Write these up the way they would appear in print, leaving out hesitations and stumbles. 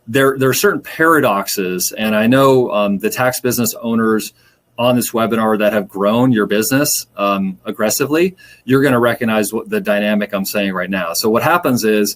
there are certain paradoxes. And I know the tax business owners on this webinar that have grown your business aggressively, you're going to recognize what the dynamic I'm saying right now. So what happens is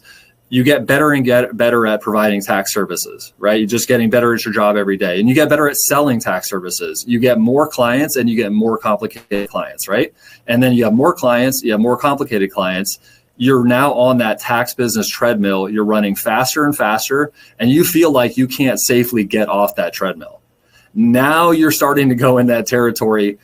you get better and get better at providing tax services, right? You're just getting better at your job every day. And you get better at selling tax services. You get more clients and you get more complicated clients, right? And then you have more clients, you have more complicated clients. You're now on that tax business treadmill. You're running faster and faster, and you feel like you can't safely get off that treadmill. Now you're starting to go in that territory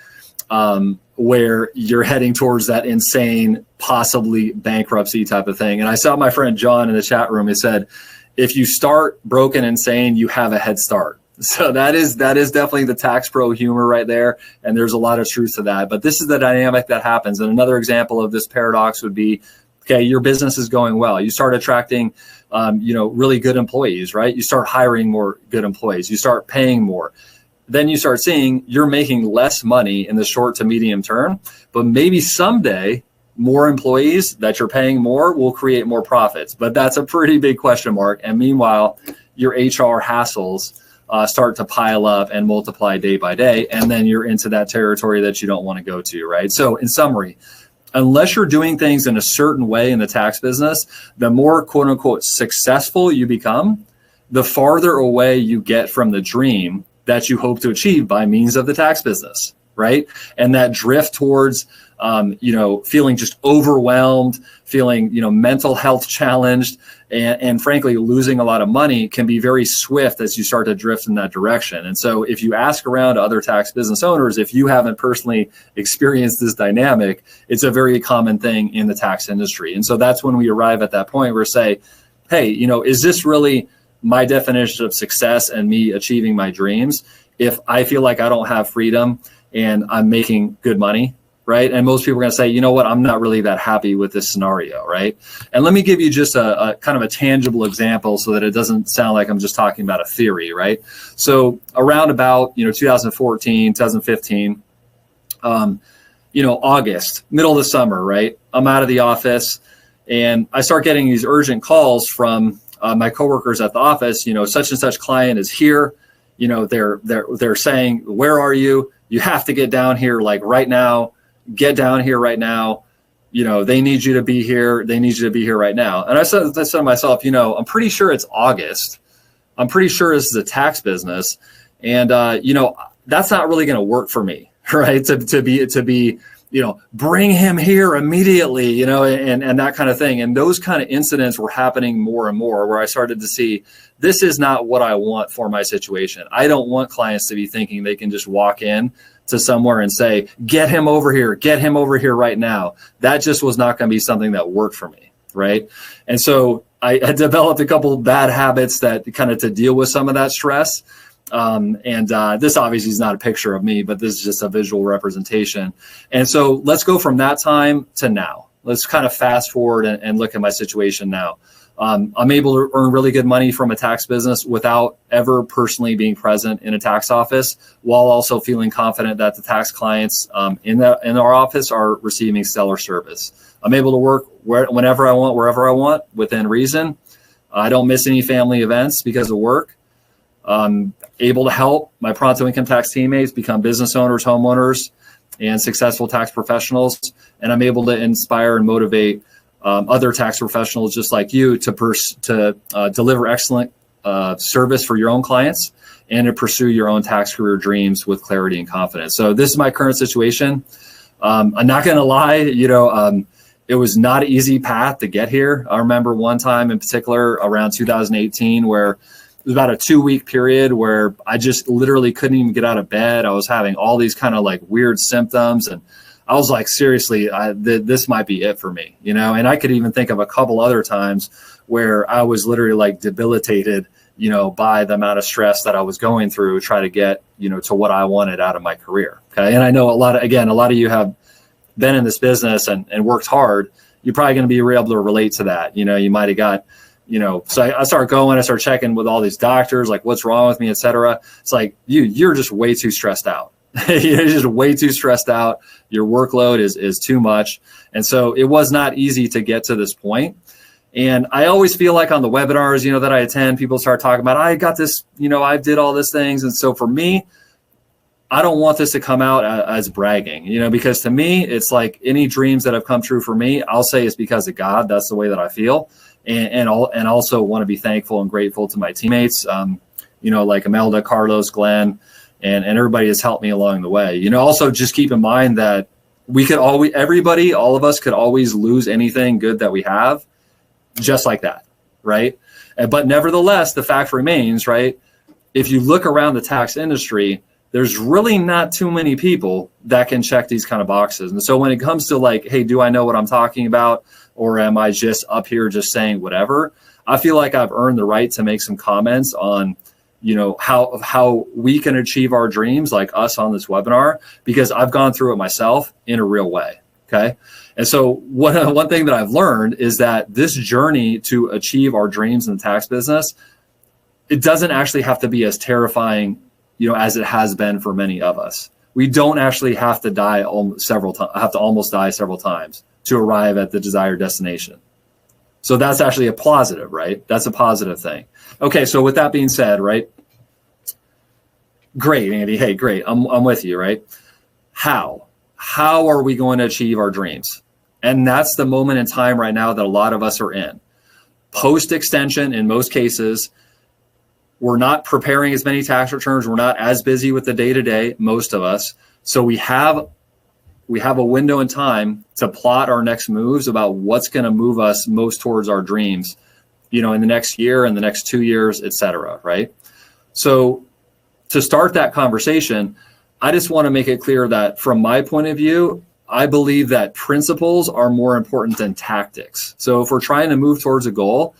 where you're heading towards that insane, possibly bankruptcy type of thing. And I saw my friend John in the chat room. He said, if you start broken insane, you have a head start. So that is definitely the tax pro humor right there. And there's a lot of truth to that. But this is the dynamic that happens. And another example of this paradox would be, okay, your business is going well. You start attracting, really good employees, right? You start hiring more good employees. You start paying more. Then you start seeing you're making less money in the short to medium term, but maybe someday more employees that you're paying more will create more profits. But that's a pretty big question mark. And meanwhile, your HR hassles start to pile up and multiply day by day. And then you're into that territory that you don't want to go to, right? So in summary, unless you're doing things in a certain way in the tax business, the more quote unquote successful you become, the farther away you get from the dream that you hope to achieve by means of the tax business, right? And that drift towards, feeling just overwhelmed, feeling, mental health challenged, and frankly, losing a lot of money can be very swift as you start to drift in that direction. And so if you ask around other tax business owners, if you haven't personally experienced this dynamic, it's a very common thing in the tax industry. And so that's when we arrive at that point where say, hey, is this really my definition of success and me achieving my dreams if I feel like I don't have freedom and I'm making good money, right? And most people are going to say, you know what, I'm not really that happy with this scenario, right? And let me give you just a kind of a tangible example so that it doesn't sound like I'm just talking about a theory, right? So around about 2014, 2015, August, middle of the summer, right? I'm out of the office and I start getting these urgent calls from my coworkers at the office. Such and such client is here. They're saying, where are you? You have to get down here like right now. Get down here right now. They need you to be here. They need you to be here right now. And I said to myself, I'm pretty sure it's August. I'm pretty sure this is a tax business. And, that's not really going to work for me, right? To be, bring him here immediately, and that kind of thing. And those kind of incidents were happening more and more where I started to see this is not what I want for my situation. I don't want clients to be thinking they can just walk in to somewhere and say, get him over here right now. That just was not going to be something that worked for me, right? And so I developed a couple of bad habits that kind of to deal with some of that stress. This obviously is not a picture of me, but this is just a visual representation. And so let's go from that time to now. Let's kind of fast forward and look at my situation now. I'm able to earn really good money from a tax business without ever personally being present in a tax office, while also feeling confident that the tax clients in our office are receiving stellar service. I'm able to work whenever I want, wherever I want, within reason. I don't miss any family events because of work. I'm able to help my Pronto Income Tax teammates become business owners, homeowners, and successful tax professionals. And I'm able to inspire and motivate other tax professionals just like you to deliver excellent service for your own clients and to pursue your own tax career dreams with clarity and confidence. So this is my current situation. I'm not going to lie, it was not an easy path to get here. I remember one time in particular around 2018 where it was about a 2-week period where I just literally couldn't even get out of bed. I was having all these kind of like weird symptoms, and I was like, seriously, this might be it for me, and I could even think of a couple other times where I was literally like debilitated, by the amount of stress that I was going through to try to get, to what I wanted out of my career. Okay. And I know a lot of you have been in this business and worked hard. You're probably going to be able to relate to that. You might've got, so I started checking with all these doctors, like what's wrong with me, et cetera. It's like, you're just way too stressed out. You're just way too stressed out. Your workload is too much. And so it was not easy to get to this point. And I always feel like on the webinars, that I attend, people start talking about, I got this, I did all these things. And so for me, I don't want this to come out as bragging, because to me, it's like any dreams that have come true for me, I'll say it's because of God. That's the way that I feel. And also want to be thankful and grateful to my teammates, like Imelda, Carlos, Glenn, and everybody has helped me along the way. Also just keep in mind that all of us could always lose anything good that we have, just like that, right? But nevertheless, the fact remains, right? If you look around the tax industry, there's really not too many people that can check these kind of boxes. And so when it comes to like, hey, do I know what I'm talking about? Or am I just up here just saying whatever? I feel like I've earned the right to make some comments on, how we can achieve our dreams, like us on this webinar, because I've gone through it myself in a real way. Okay. And so one thing that I've learned is that this journey to achieve our dreams in the tax business, it doesn't actually have to be as terrifying, as it has been for many of us. We don't actually have to almost die several times to arrive at the desired destination. So that's actually a positive, right? That's a positive thing. Okay, so with that being said, right? Great, Andy. Hey, great. I'm with you, right? How are we going to achieve our dreams? And that's the moment in time right now that a lot of us are in. Post-extension, in most cases, we're not preparing as many tax returns. We're not as busy with the day-to-day, most of us. So we have a window in time to plot our next moves about what's going to move us most towards our dreams, in the next year, in the next 2 years, et cetera, right? So to start that conversation, I just want to make it clear that from my point of view, I believe that principles are more important than tactics. So if we're trying to move towards a goal,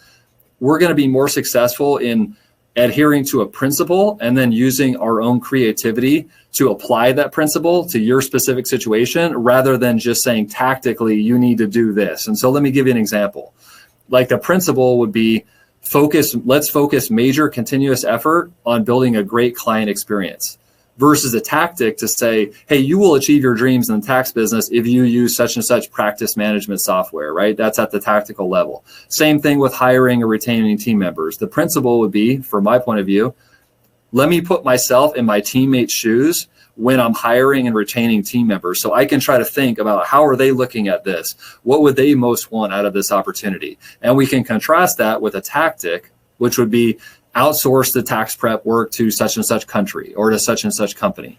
we're going to be more successful in adhering to a principle and then using our own creativity to apply that principle to your specific situation, rather than just saying tactically, you need to do this. And so let me give you an example. Like the principle would be let's focus major continuous effort on building a great client experience, versus a tactic to say, hey, you will achieve your dreams in the tax business if you use such and such practice management software, right? That's at the tactical level. Same thing with hiring or retaining team members. The principle would be, from my point of view, let me put myself in my teammates' shoes when I'm hiring and retaining team members, so I can try to think about how are they looking at this? What would they most want out of this opportunity? And we can contrast that with a tactic, which would be outsource the tax prep work to such and such country or to such and such company.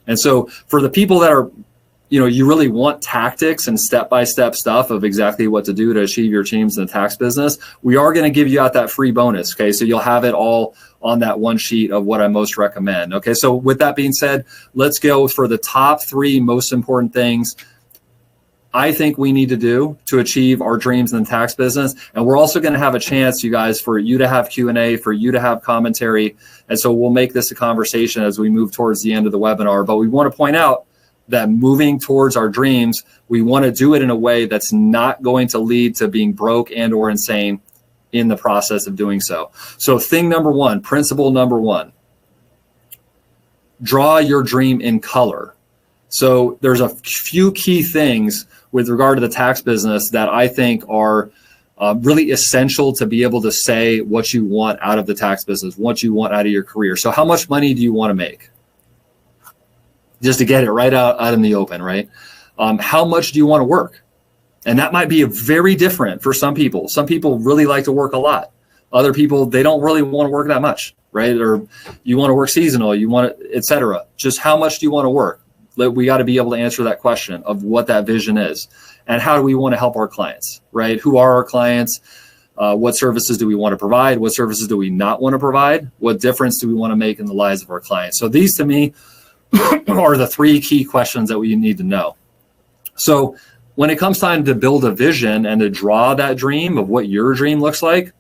And so for the people that are, you really want tactics and step-by-step stuff of exactly what to do to achieve your dreams in the tax business, we are going to give you out that free bonus. Okay. So you'll have it all on that one sheet of what I most recommend. Okay. So with that being said, let's go for the top 3 most important things I think we need to do to achieve our dreams in the tax business. And we're also going to have a chance, you guys, for you to have Q&A, for you to have commentary. And so we'll make this a conversation as we move towards the end of the webinar. But we want to point out that moving towards our dreams, we want to do it in a way that's not going to lead to being broke and or insane in the process of doing so. So thing number 1, principle number 1, draw your dream in color. So there's a few key things with regard to the tax business that I think are really essential to be able to say what you want out of the tax business, what you want out of your career. So how much money do you want to make? Just to get it right out in the open, right? How much do you want to work? And that might be very different for some people. Some people really like to work a lot. Other people, they don't really want to work that much, right? Or you want to work seasonal, you want to, et cetera. Just how much do you want to work? We got to be able to answer that question of what that vision is and how do we want to help our clients, right? Who are our clients? What services do we want to provide? What services do we not want to provide? What difference do we want to make in the lives of our clients? So these to me are the 3 key questions that we need to know. So when it comes time to build a vision and to draw that dream of what your dream looks like,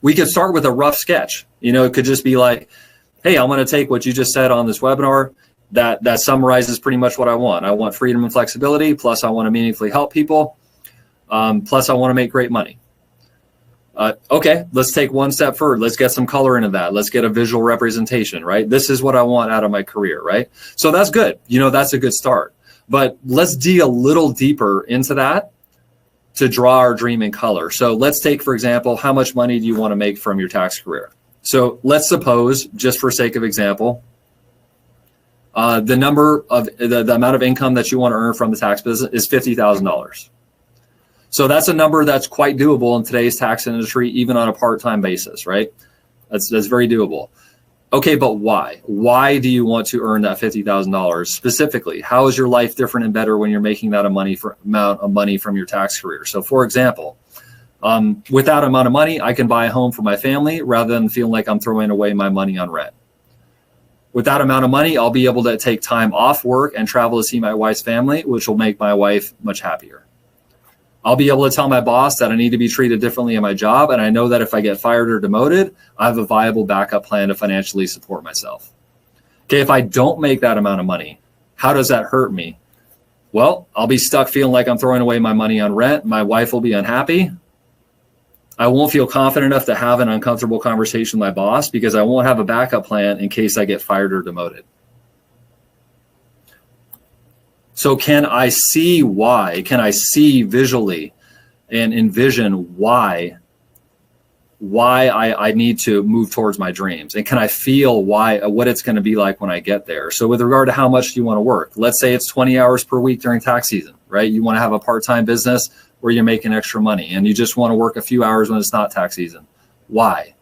we could start with a rough sketch. It could just be like, hey, I'm going to take what you just said on this webinar. That summarizes pretty much what I want. I want freedom and flexibility, plus I want to meaningfully help people, plus I want to make great money. Okay, let's take one step further. Let's get some color into that. Let's get a visual representation, right? This is what I want out of my career, right? So that's good. That's a good start. But let's dig a little deeper into that to draw our dream in color. So let's take, for example, how much money do you want to make from your tax career? So let's suppose, just for sake of example, the amount of income that you want to earn from the tax business is $50,000. So that's a number that's quite doable in today's tax industry, even on a part-time basis, right? That's very doable. Okay, but why? Why do you want to earn that $50,000 specifically? How is your life different and better when you're making that amount of money from your tax career? So for example, with that amount of money, I can buy a home for my family rather than feeling like I'm throwing away my money on rent. With that amount of money, I'll be able to take time off work and travel to see my wife's family, which will make my wife much happier. I'll be able to tell my boss that I need to be treated differently in my job, and I know that if I get fired or demoted, I have a viable backup plan to financially support myself. Okay, if I don't make that amount of money, how does that hurt me? Well, I'll be stuck feeling like I'm throwing away my money on rent. My wife will be unhappy. I won't feel confident enough to have an uncomfortable conversation with my boss because I won't have a backup plan in case I get fired or demoted. So can I see why? Can I see visually and envision why I need to move towards my dreams? And can I feel what it's going to be like when I get there? So with regard to how much do you want to work? Let's say it's 20 hours per week during tax season, right? You want to have a part-time business where you're making extra money and you just want to work a few hours when it's not tax season. Why?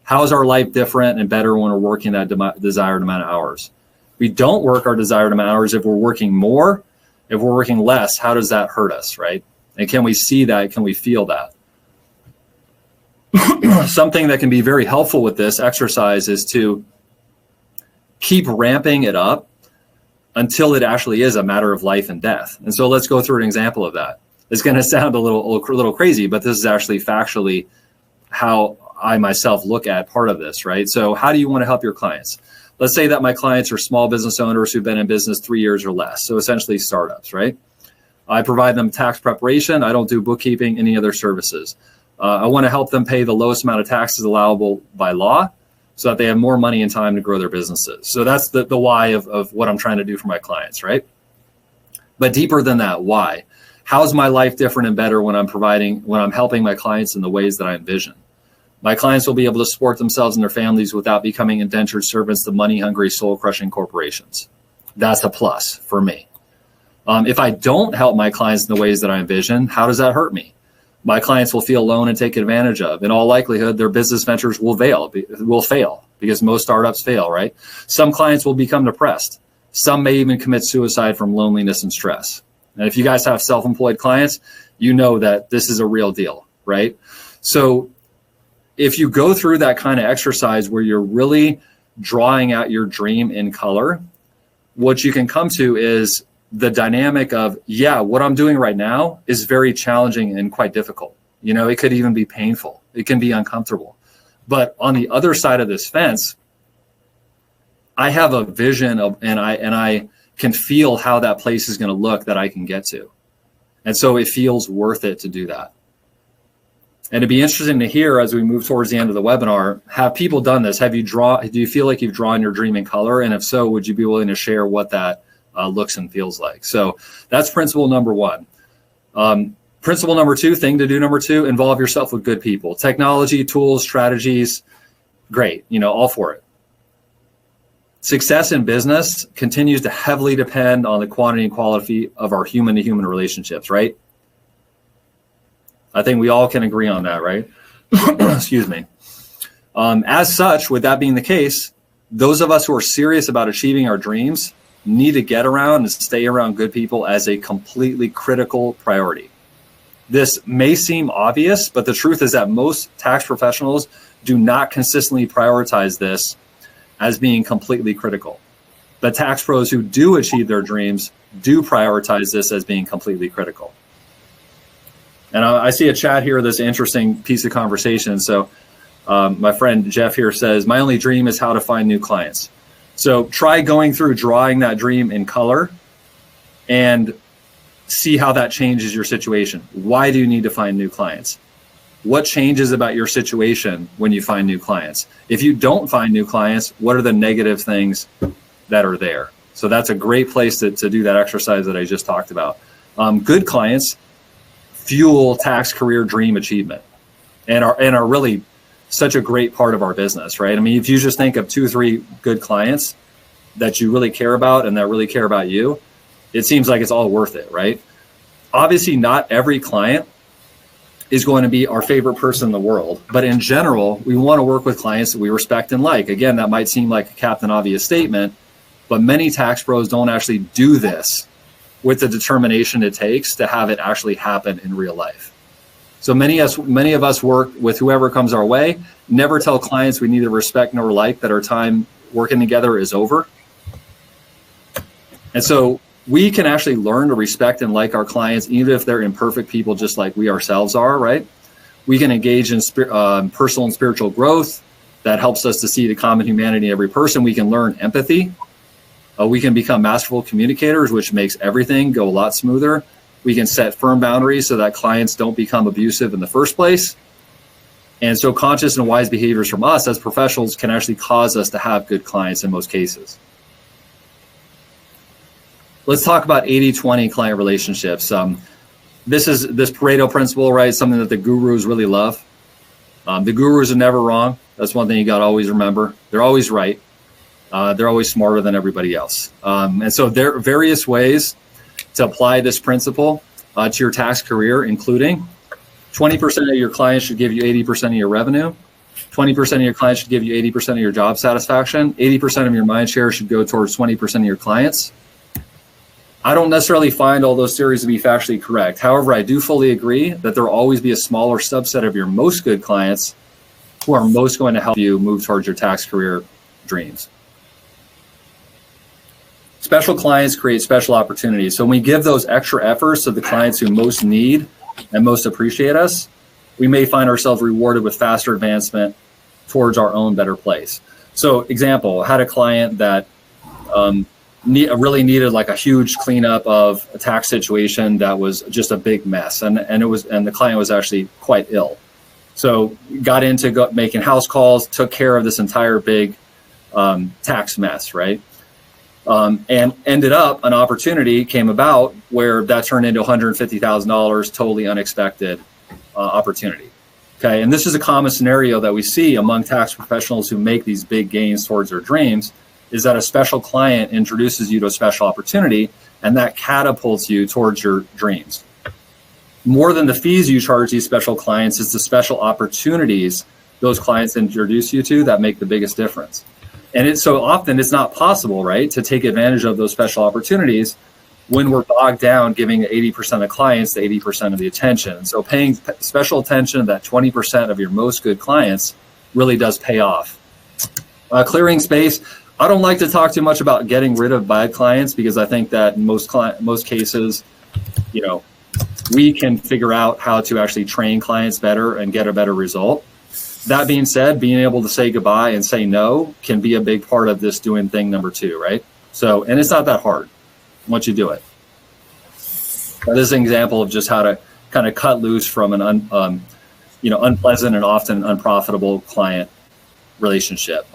How is our life different and better when we're working that desired amount of hours? We don't work our desired amount of hours if we're working more. If we're working less, how does that hurt us, right? And can we see that? Can we feel that? Something that can be very helpful with this exercise is to keep ramping it up until it actually is a matter of life and death. And so let's go through an example of that. It's going to sound a little crazy, but this is actually factually how I myself look at part of this, right? So how do you want to help your clients? Let's say that my clients are small business owners who've been in business 3 years or less. So essentially startups, right? I provide them tax preparation. I don't do bookkeeping, any other services. I want to help them pay the lowest amount of taxes allowable by law so that they have more money and time to grow their businesses. So that's the why of what I'm trying to do for my clients, right? But deeper than that, why? How is my life different and better when I'm helping my clients in the ways that I envision? My clients will be able to support themselves and their families without becoming indentured servants to money-hungry, soul-crushing corporations. That's a plus for me. If I don't help my clients in the ways that I envision, how does that hurt me? My clients will feel alone and taken advantage of. In all likelihood, their business ventures will fail because most startups fail, right? Some clients will become depressed. Some may even commit suicide from loneliness and stress. And if you guys have self-employed clients, you know that this is a real deal, right? So if you go through that kind of exercise where you're really drawing out your dream in color, what you can come to is the dynamic of, yeah, what I'm doing right now is very challenging and quite difficult. You know, it could even be painful. It can be uncomfortable. But on the other side of this fence, I have a vision of, and I can feel how that place is going to look that I can get to. And so it feels worth it to do that. And it'd be interesting to hear as we move towards the end of the webinar, have people done this? Do you feel like you've drawn your dream in color? And if so, would you be willing to share what that looks and feels like? So that's principle number one. Principle number two, thing to do number two, involve yourself with good people. Technology, tools, strategies, great, all for it. Success in business continues to heavily depend on the quantity and quality of our human-to-human relationships, right? I think we all can agree on that, right? Excuse me. As such, with that being the case, those of us who are serious about achieving our dreams need to get around and stay around good people as a completely critical priority. This may seem obvious, but the truth is that most tax professionals do not consistently prioritize this as being completely critical. The tax pros who do achieve their dreams do prioritize this as being completely critical. And I see a chat here, this interesting piece of conversation. So my friend Jeff here says, my only dream is how to find new clients. So try going through drawing that dream in color and see how that changes your situation. Why do you need to find new clients? What changes about your situation when you find new clients? If you don't find new clients, what are the negative things that are there? So that's a great place to do that exercise that I just talked about. Good clients fuel tax career dream achievement and are really such a great part of our business, right? I mean, if you just think of 2-3 good clients that you really care about and that really care about you, it seems like it's all worth it, right? Obviously, not every client is going to be our favorite person in the world, but in general, we want to work with clients that we respect and like. Again, that might seem like a Captain Obvious statement, but many tax pros don't actually do this with the determination it takes to have it actually happen in real life. So many of us work with whoever comes our way, never tell clients we neither respect nor like that our time working together is over. And so we can actually learn to respect and like our clients, even if they're imperfect people, just like we ourselves are, right? We can engage in personal and spiritual growth that helps us to see the common humanity in every person. We can learn empathy. We can become masterful communicators, which makes everything go a lot smoother. We can set firm boundaries so that clients don't become abusive in the first place. And so conscious and wise behaviors from us as professionals can actually cause us to have good clients in most cases. Let's talk about 80-20 client relationships. This Pareto principle, right? Something that the gurus really love. The gurus are never wrong. That's one thing you got to always remember. They're always right. They're always smarter than everybody else. And so there are various ways to apply this principle to your tax career, including 20% of your clients should give you 80% of your revenue. 20% of your clients should give you 80% of your job satisfaction. 80% of your mind share should go towards 20% of your clients. I don't necessarily find all those theories to be factually correct. However, I do fully agree that there will always be a smaller subset of your most good clients who are most going to help you move towards your tax career dreams. Special clients create special opportunities. So when we give those extra efforts to the clients who most need and most appreciate us, we may find ourselves rewarded with faster advancement towards our own better place. So example, I had a client that really needed like a huge cleanup of a tax situation that was just a big mess. And the client was actually quite ill. So got into making house calls, took care of this entire big tax mess, right? And ended up an opportunity came about where that turned into $150,000, totally unexpected opportunity. Okay, and this is a common scenario that we see among tax professionals who make these big gains towards their dreams, is that a special client introduces you to a special opportunity and that catapults you towards your dreams. More than the fees you charge these special clients is the special opportunities those clients introduce you to that make the biggest difference. And it's so often it's not possible, right, to take advantage of those special opportunities when we're bogged down giving 80% of clients to 80% of the attention. So paying special attention to that 20% of your most good clients really does pay off. Clearing space. I don't like to talk too much about getting rid of bad clients because I think that in most cases, we can figure out how to actually train clients better and get a better result. That being said, being able to say goodbye and say no can be a big part of this doing thing number 2, right? So, and it's not that hard once you do it. This is an example of just how to kind of cut loose from an unpleasant and often unprofitable client relationship.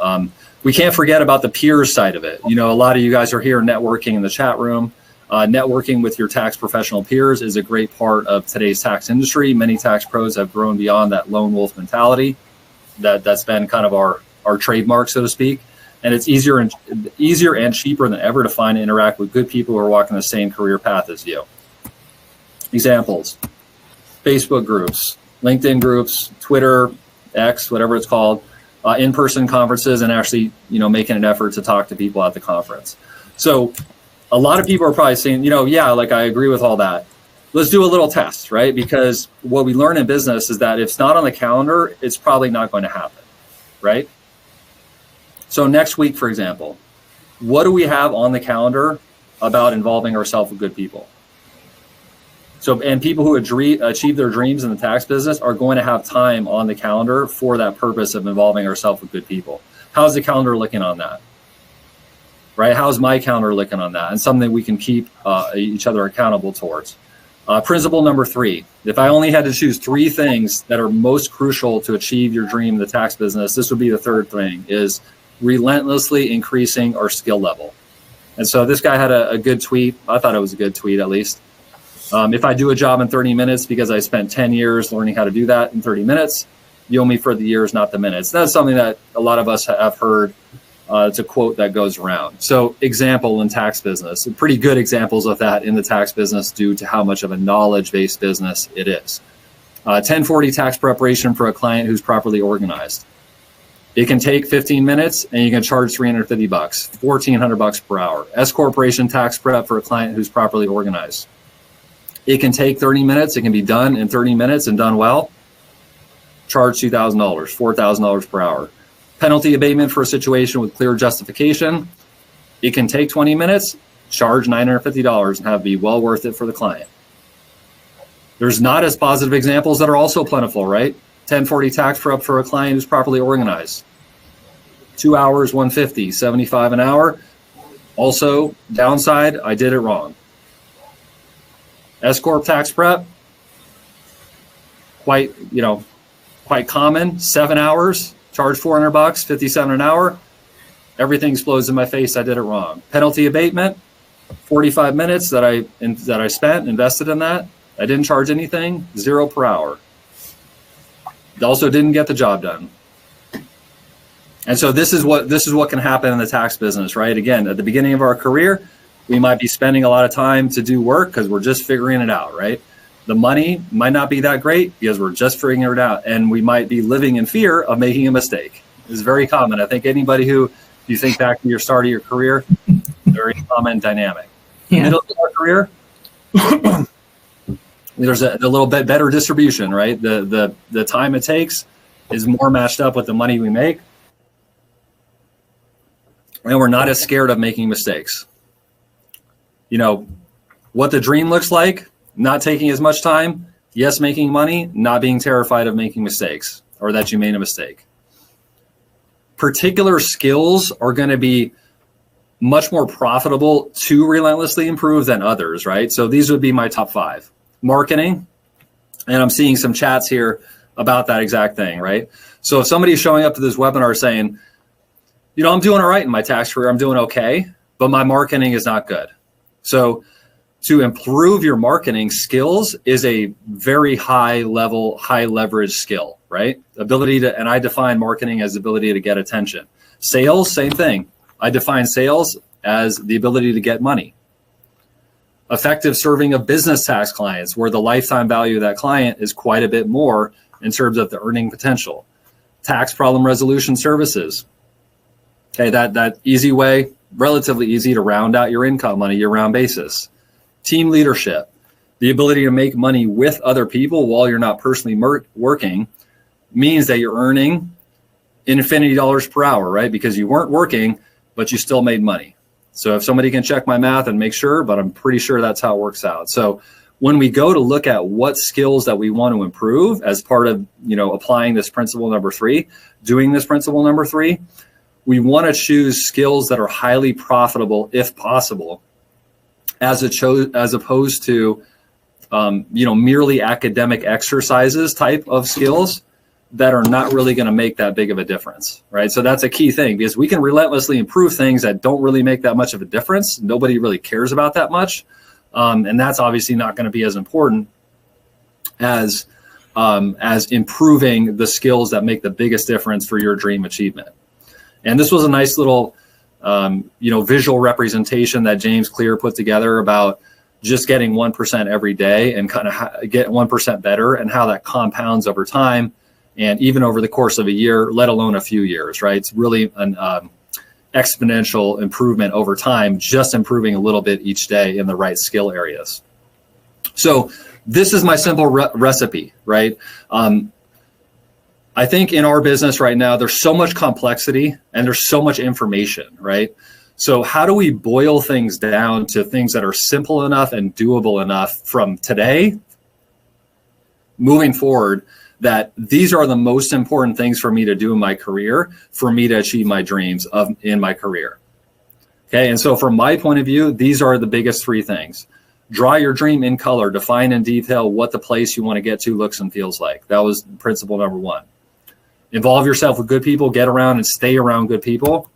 We can't forget about the peers side of it. A lot of you guys are here networking in the chat room. Networking with your tax professional peers is a great part of today's tax industry. Many tax pros have grown beyond that lone wolf mentality that's been kind of our trademark, so to speak. And it's easier and cheaper than ever to find and interact with good people who are walking the same career path as you. Examples: Facebook groups, LinkedIn groups, Twitter, X, whatever it's called, in-person conferences, and actually, making an effort to talk to people at the conference. So a lot of people are probably saying, I agree with all that. Let's do a little test, right? Because what we learn in business is that if it's not on the calendar, it's probably not going to happen, right? So next week, for example, what do we have on the calendar about involving ourselves with good people? So, and people who achieve their dreams in the tax business are going to have time on the calendar for that purpose of involving ourselves with good people. How's the calendar looking on that? Right? How's my calendar looking on that? And something we can keep each other accountable towards. Principle number 3, if I only had to choose 3 things that are most crucial to achieve your dream in the tax business, this would be the third thing, is relentlessly increasing our skill level. And so this guy had a good tweet. I thought it was a good tweet, at least. If I do a job in 30 minutes because I spent 10 years learning how to do that in 30 minutes, you owe me for the years, not the minutes. That's something that a lot of us have heard. It's a quote that goes around. So example in tax business, pretty good examples of that in the tax business due to how much of a knowledge-based business it is. 1040 tax preparation for a client who's properly organized. It can take 15 minutes and you can charge $350, $1,400 per hour. S corporation tax prep for a client who's properly organized. It can take 30 minutes. It can be done in 30 minutes and done well. Charge $2,000, $4,000 per hour. Penalty abatement for a situation with clear justification. It can take 20 minutes, charge $950 and have it be well worth it for the client. There's not as positive examples that are also plentiful, right? 1040 tax prep for a client who's properly organized. 2 hours, $150, $75 an hour. Also, downside, I did it wrong. S corp tax prep, quite common. 7 hours, charge $400, $57 an hour. Everything explodes in my face. I did it wrong. Penalty abatement, 45 minutes that I spent, invested in that. I didn't charge anything, $0 per hour. Also didn't get the job done. And so this is what can happen in the tax business, right? Again, at the beginning of our career, we might be spending a lot of time to do work because we're just figuring it out, right? The money might not be that great because we're just figuring it out. And we might be living in fear of making a mistake. It's very common. I think anybody who, if you think back to your start of your career, very common dynamic. Yeah. Middle of our career, there's a little bit better distribution, right? The time it takes is more matched up with the money we make. And we're not as scared of making mistakes. You know, what the dream looks like, not taking as much time, yes, making money, not being terrified of making mistakes or that you made a mistake. Particular skills are going to be much more profitable to relentlessly improve than others, right? So these would be my top 5. Marketing, and I'm seeing some chats here about that exact thing, right? So if somebody's showing up to this webinar saying, you know, I'm doing all right in my tax career, I'm doing okay, but my marketing is not good. So to improve your marketing skills is a very high level, high leverage skill, right? Ability to, and I define marketing as the ability to get attention. Sales, same thing. I define sales as the ability to get money. Effective serving of business tax clients, where the lifetime value of that client is quite a bit more in terms of the earning potential. Tax problem resolution services. Okay, that easy way, relatively easy to round out your income on a year-round basis. Team leadership, the ability to make money with other people while you're not personally working, means that you're earning infinity dollars per hour, right? Because you weren't working, but you still made money. So if somebody can check my math and make sure, but I'm pretty sure that's how it works out. So when we go to look at what skills that we want to improve as part of, you know, applying this principle number 3, doing this principle number 3, we want to choose skills that are highly profitable, if possible, as opposed to, merely academic exercises type of skills that are not really going to make that big of a difference, right? So that's a key thing, because we can relentlessly improve things that don't really make that much of a difference. Nobody really cares about that much. And that's obviously not going to be as important as improving the skills that make the biggest difference for your dream achievement. And this was a nice little, visual representation that James Clear put together about just getting 1% every day and kind of get 1% better, and how that compounds over time and even over the course of a year, let alone a few years, right? It's really an exponential improvement over time, just improving a little bit each day in the right skill areas. So this is my simple recipe, right? I think in our business right now, there's so much complexity and there's so much information, right? So how do we boil things down to things that are simple enough and doable enough from today moving forward, that these are the most important things for me to do in my career, for me to achieve my dreams in my career? Okay, and so from my point of view, these are the biggest 3 things. Draw your dream in color, define in detail what the place you want to get to looks and feels like. That was principle number 1. Involve yourself with good people, get around and stay around good people.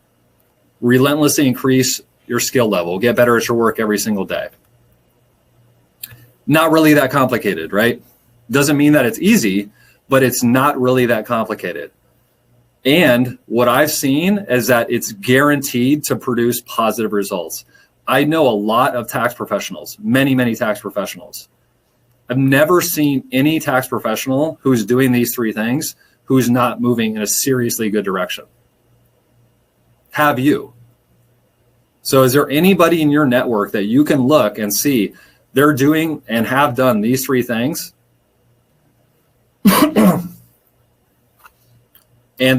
Relentlessly increase your skill level, get better at your work every single day. Not really that complicated, right? Doesn't mean that it's easy, but it's not really that complicated. And what I've seen is that it's guaranteed to produce positive results. I know a lot of tax professionals, many, many tax professionals. I've never seen any tax professional who's doing these three things who's not moving in a seriously good direction. Have you? So is there anybody in your network that you can look and see they're doing and have done these three things and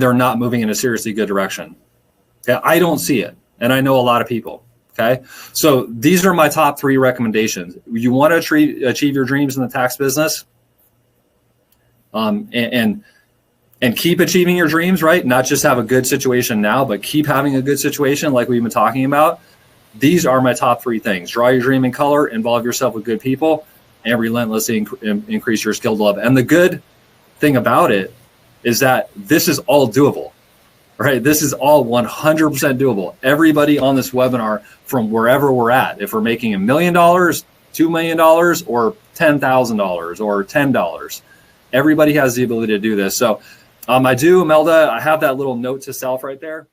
they're not moving in a seriously good direction? Okay, I don't see it. And I know a lot of people. Okay, so these are my top three recommendations. You want to achieve your dreams in the tax business, and keep achieving your dreams, right? Not just have a good situation now, but keep having a good situation like we've been talking about. These are my top three things. Draw your dream in color, involve yourself with good people, and relentlessly increase your skill level. And the good thing about it is that this is all doable. Right, this is all 100% doable. Everybody on this webinar, from wherever we're at, if we're making $1 million, $2 million, or $10,000 or $10, everybody has the ability to do this. So I do, Imelda, I have that little note to self right there.